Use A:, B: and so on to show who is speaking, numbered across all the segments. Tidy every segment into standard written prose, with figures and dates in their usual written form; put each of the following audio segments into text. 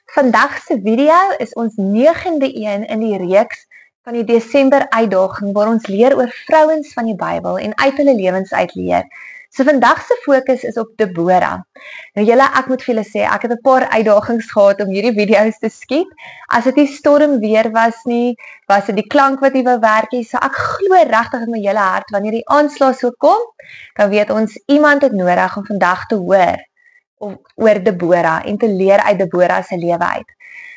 A: Vandag se video is ons 9de een in die reeks van die Desember uitdaging waar ons leer oor vrouens van die Bybel en uit hulle lewens uit leer. So vandag se fokus is op Deborah. Nou julle, ek moet vir julle sê, ek het 'n paar uitdagings gehad om hierdie video's te skiet. As dit nie storm weer was nie, was dit die klank wat nie wou werk nie. So ek glo regtig in my hele hart wanneer die aanslag so kom, dan weet ons iemand het nodig om vandag te hoor oor Deborah en te leer uit Deborah se lewe uit.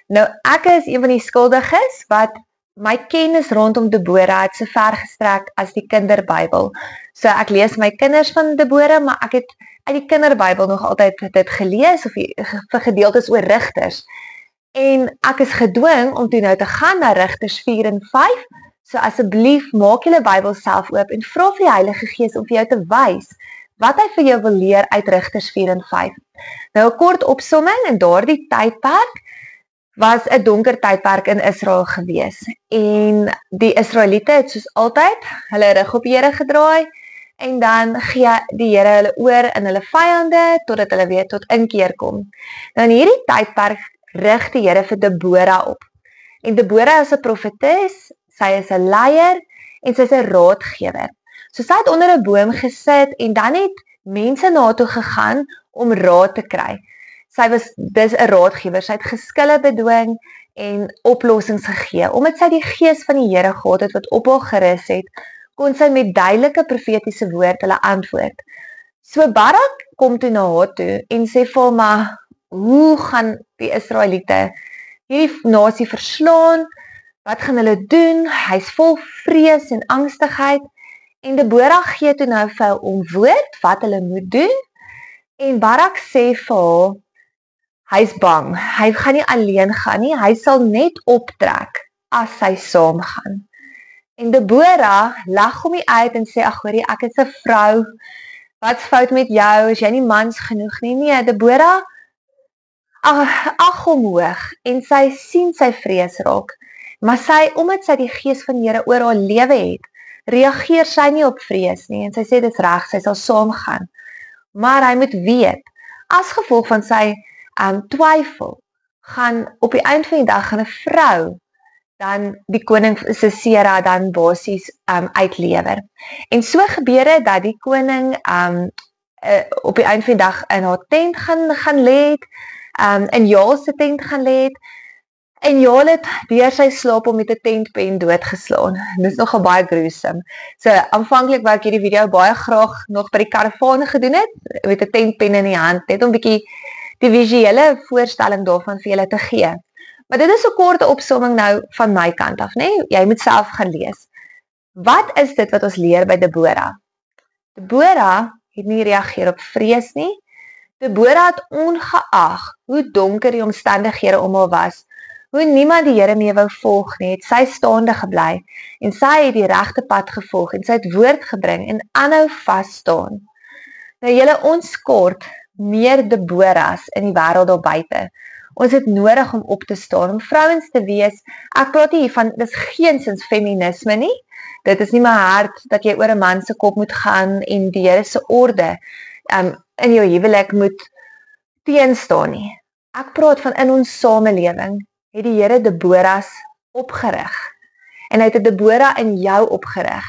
A: Nou, ek is een van die skuldiges wat my kennis rondom Deborah het so ver gestrek as die kinderbybel. So ek lees my kinders van Deborah, maar ek het uit die kinderbybel nog altyd dit gelees of vir gedeeltes oor Rigters. En ek is gedwing om toe nou te gaan na Rigters 4 en 5. So asseblief maak julle Bybel self oop en vra vir die Heilige Gees om vir jou te wys wat hy vir jou wil leer uit Rigters 4 en 5. Nou 'n kort opsomming, in daardie tydperk was 'n donker tydperk in Israel gewees. En die Israeliete het soos altyd hulle rug op die Here gedraai en dan gee die Here hulle oor in hulle vyande totdat hulle weer tot inkeer kom. Nou in hierdie tydperk rig die Here vir Deborah op. En Deborah is 'n profetes, sy is 'n leier en sy is 'n raadgewer. So sy het onder 'n boom gesit en dan het mense na haar toe gegaan om raad te kry. Sy was dus 'n raadgewer, sy het geskille bedwing en oplossings gegee. Omdat sy die gees van die Here gehad het wat op haar gerus het, kon sy met duidelike profetiese woord hulle antwoord. So Barak kom toe na haar toe en sê vir haar, maar hoe gaan die Israeliete hierdie nasie verslaan? Wat gaan hulle doen? Hy's vol vrees en angstigheid. En Deborah gee toe nou vir hom om woord wat hulle moet doen. En Barak sê vir haar, hy's bang. Hy gaan nie alleen gaan nie. Hy sal net optrek as hy saam gaan. En Deborah lag hom nie uit en sê, ag hoorie, ek is 'n vrou. Wat's fout met jou? Is jy nie mans genoeg nie? Nee, Deborah ag hom hoog en sy sien sy vrees raak. Maar sy, omdat sy die gees van die Here oor haar lewe het, reageer sy nie op vrees nie en sy sê dis reg, sy sal saamgaan. Maar hy moet weet, as gevolg van sy twyfel, gaan op die eind van die dag gaan 'n vrou dan die koning Sisera dan basies uitlewer. En so gebeur dit dat die koning op die eind van die dag in haar tent gaan lê het, in Jael se tent gaan lê het. En Jael het deur sy slaap om met 'n tentpen doodgeslaan. Dit is nogal baie gruesome. So aanvanklik wou ek hierdie video baie graag nog by die karavaan gedoen het met 'n tentpen in die hand, net om 'n bietjie die visuele voorstelling daarvan vir julle te gee. Maar dit is 'n korte opsomming nou van my kant af, né? Jy moet self gaan lees. Wat is dit wat ons leer by Deborah? Deborah het nie reageer op vrees nie. Deborah het ongeag hoe donker die omstandighede om haar was, hoe niemand die Here mee wou volg nie, het sy staande gebly en sy het die regte pad gevolg en sy het woord gebring en aanhou vas staan. Nou julle, ons kort meer Deborahs in die wêreld daar buite. Ons het nodig om op te staan, om vrouens te wees. Ek praat nie hiervan, dis geensins feminisme nie. Dit is nie my hart dat jy oor 'n man se kop moet gaan en die Here se orde in jou huwelik moet teenstaan nie. Ek praat van in ons samelewing het die Here Deborahs opgerig. En hy het 'n Deborah in jou opgerig.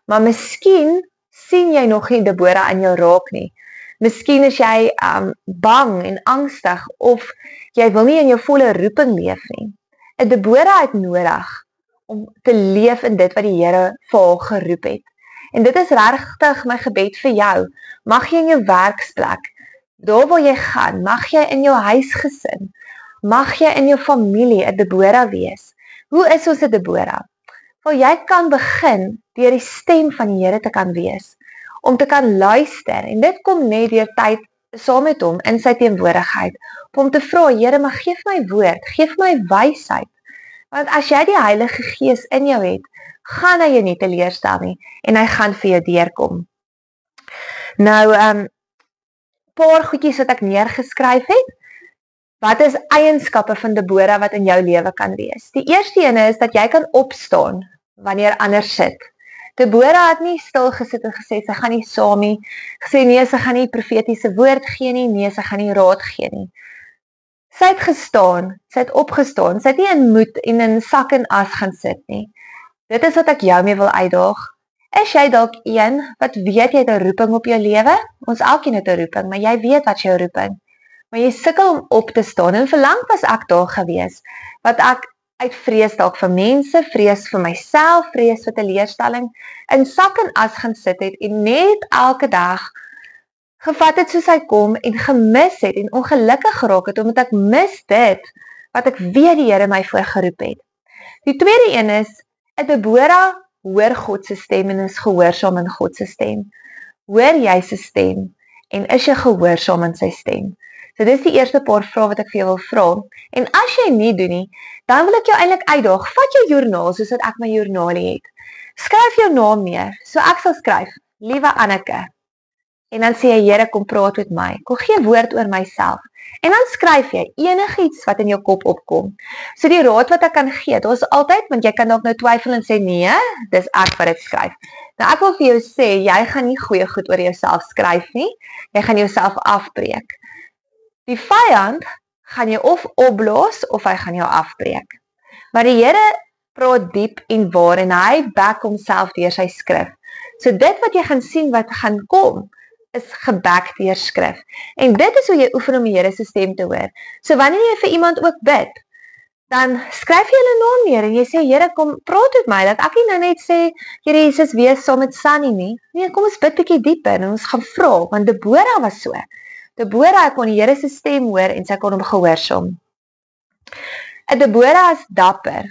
A: Maar miskien sien jy nog nie Deborah in jou raak nie. Miskien is jy bang en angstig of jy wil nie in jou volle roeping leef nie. 'n Deborah het nodig om te leef in dit wat die Here vir haar geroep het. En dit is regtig my gebed vir jou. Mag jy in jou werksplek, daar waar jy gaan, mag jy in jou huisgesin, mag jy in jou familie 'n Deborah wees. Hoe is ons 'n Deborah? Wel, jy kan begin deur die stem van die Here te kan wees, om te kan luister, en dit kom net deur tyd saam met hom in sy teenwoordigheid, om te vra, Here, maar geef my woord, geef my wysheid, want as jy die Heilige Gees in jou het, gaan hy jou nie teleurstel nie, en hy gaan vir jou deurkom. Nou, paar goedjies wat ek neergeskryf het. Wat is eienskappe van Deborah wat in jou lewe kan wees? Die eerste ene is dat jy kan opstaan wanneer ander sit. Deborah het nie stil gesit en gesê sy gaan nie saam nie, gesê nee, sy gaan nie profetiese woord gee nie, nee, sy gaan nie raad gee nie. Sy het gestaan, sy het opgestaan, sy het nie in moed en in sak en as gaan sit nie. Dit is wat ek jou mee wil uitdaag. Is jy dalk een wat weet jy het 'n roeping op jou lewe? Ons elkeen het 'n roeping, maar jy weet wat jou roeping. Maar jy sukkel om op te staan en verlang was ek daar gewees, wat ek uit vrees dalk vir mense, vrees vir myself, vrees vir teleurstelling, in sak en as gaan sit het en net elke dag gevat het soos hy kom en gemis het en ongelukkig geraak het omdat ek mis dit wat ek weet die Here my voorgeroep het. Die tweede een is, 'n Deborah hoor God se stem en is gehoorsaam in God se stem. Hoor jy sy stem en is jy gehoorsaam in sy stem? So dis die eerste paar vrae wat ek vir jou wil vra. En as jy nie doen nie, dan wil ek jou eintlik uitdaag. Vat jou joernaal soos wat ek my joernaal het. Skryf jou naam neer. So ek sal skryf, liewe Anneke. En dan sê jy, Here, kom praat met my. Kom gee woord oor myself. En dan skryf jy enigiets wat in jou kop opkom. So die raad wat ek kan gee, daar's altyd, want jy kan dalk nou twyfel en sê nee, dis ek wat dit skryf. Nou ek wil vir jou sê, jy gaan nie goeie goed oor jouself skryf nie. Jy gaan jouself afbreek. Die vyand gaan jy of opblaas of hy gaan jou afbreek. Maar die Here praat diep en waar en hy back homself deur sy skrif. So dit wat jy gaan sien wat gaan kom, is geback deur skrif. En dit is hoe jy oefen om die Here se stem te hoor. So wanneer jy vir iemand ook bid, dan skryf jy hulle naam neer en jy sê, Here, kom praat met my, dat ek nie nou net sê, Here Jesus, wees saam met Sunny nie. Nee, kom ons bid 'n bietjie dieper en ons gaan vra, want Deborah was so. Deborah kon die Here se stem hoor en sy kon hom gehoorsaam. 'n Deborah is dapper.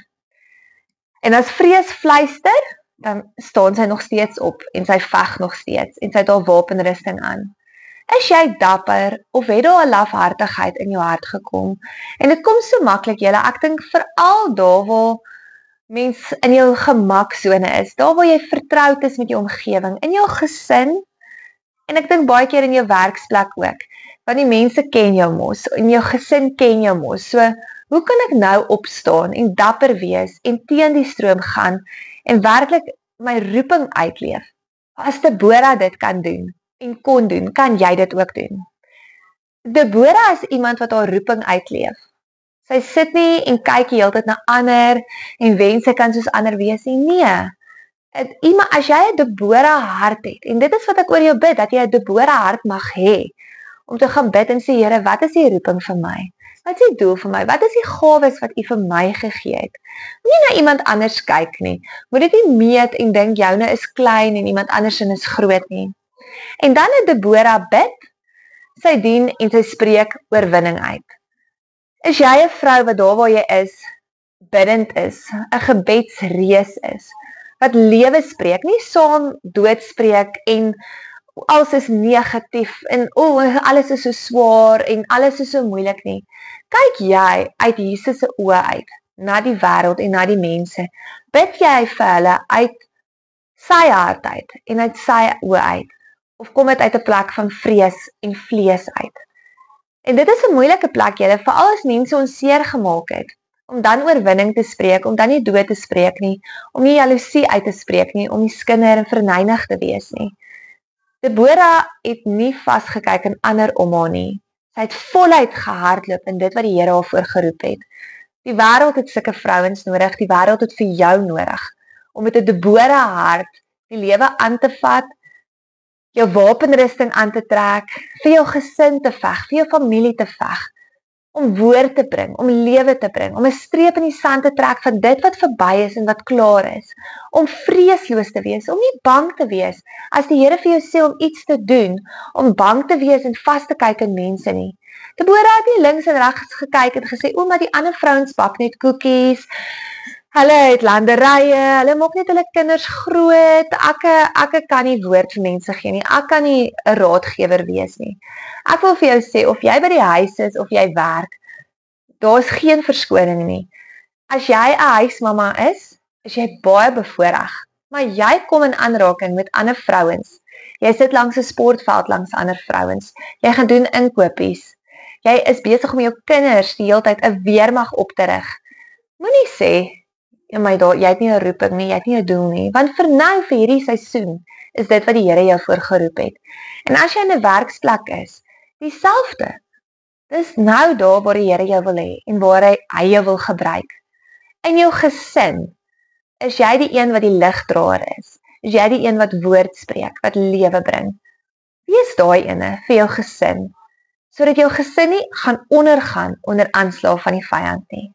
A: En as vrees fluister, dan staan sy nog steeds op en sy veg nog steeds en sy het haar wapenrusting aan. Is jy dapper of het daar 'n lafhartigheid in jou hart gekom? En dit kom so maklik, julle, ek dink veral daar waar mens in jou gemaksone is, daar waar jy vertroud is met jou omgewing, in jou gesin, en ek dink baie keer in jou werksplek ook, want die mense ken jou mos, en jou gesin ken jou mos, so hoe kan ek nou opstaan en dapper wees en teen die stroom gaan en werklik my roeping uitleef? As Deborah dit kan doen en kon doen, kan jy dit ook doen. Deborah is iemand wat haar roeping uitleef. Sy sit nie en kyk die hele tyd na ander en wens sy kan soos ander wees nie. Nee. As jy 'n Deborah hart het, en dit is wat ek oor jou bid, dat jy 'n Deborah hart mag hê, om te gaan bid en sê, Here, wat is die roeping vir my? Wat is die doel vir my? Wat is die gawes wat U vir my gegee het? Nie na iemand anders kyk nie. Moet dit nie meet en dink joune is klein en iemand anders is groot nie. En dan 'n Deborah bid, sy dien en sy spreek oorwinning uit. Is jy 'n vrou wat daar waar jy is, biddend is, 'n gebedsreus is, wat lewe spreek, nie saam dood spreek en alles is negatief en alles is so swaar en alles is so moeilik nie. Kyk jy uit Jesus se oë uit na die wêreld en na die mense. Bid jy vir hulle uit sy hart uit en uit sy oë uit, of kom dit uit 'n plek van vrees en vlees uit? En dit is 'n moeilike plek, julle, veral as mense ons seer gemaak het, om dan oorwinning te spreek, om dan nie dood te spreek nie, om nie jaloesie uit te spreek nie, om nie skinder en verneig te wees nie. Deborah het nie vasgekyk in ander om haar nie. Sy het voluit gehardloop in dit wat die Here haar voorgeroep het. Die wêreld het sulke vrouens nodig, die wêreld het vir jou nodig, om met 'n Deborah hart die lewe aan te vat, jou wapenrusting aan te trek, vir jou gesin te veg, vir jou familie te veg, om woord te bring, om lewe te bring, om 'n streep in die sand te trek van dit wat verby is en wat klaar is, om vreesloos te wees, om nie bang te wees as die Here vir jou sê om iets te doen, om bang te wees en vas te kyk in mense nie. Deborah het nie links en regs gekyk en gesê, maar die ander vrouens bak net koekies, hulle het landerye, hulle maak net hulle kinders groot, ek kan nie woord vir mense gee nie, ek kan nie 'n raadgewer wees nie. Ek wil vir jou sê, of jy by die huis is, of jy werk, daar is geen verskoning nie. As jy 'n huismamma is jy baie bevoordeel, maar jy kom in aanraking met ander vrouens. Jy sit langs 'n sportveld langs ander vrouens, jy gaan doen inkopies, jy is besig om jou kinders die hele tyd 'n weermag op te rig. Moenie sê, jy het nie 'n roeping nie, jy het nie 'n doel nie, want vir nou, vir hierdie seisoen, is dit wat die Here jou voorgeroep het. En as jy in 'n werksplek is, dieselfde. Dis nou daar waar die Here jou wil hê en waar hy jou wil gebruik. In jou gesin, is jy die een wat die ligdraer is? Is jy die een wat woord spreek, wat lewe bring? Wees daai ene vir jou gesin, sodat jou gesin nie gaan ondergaan onder aanslag van die vyand nie.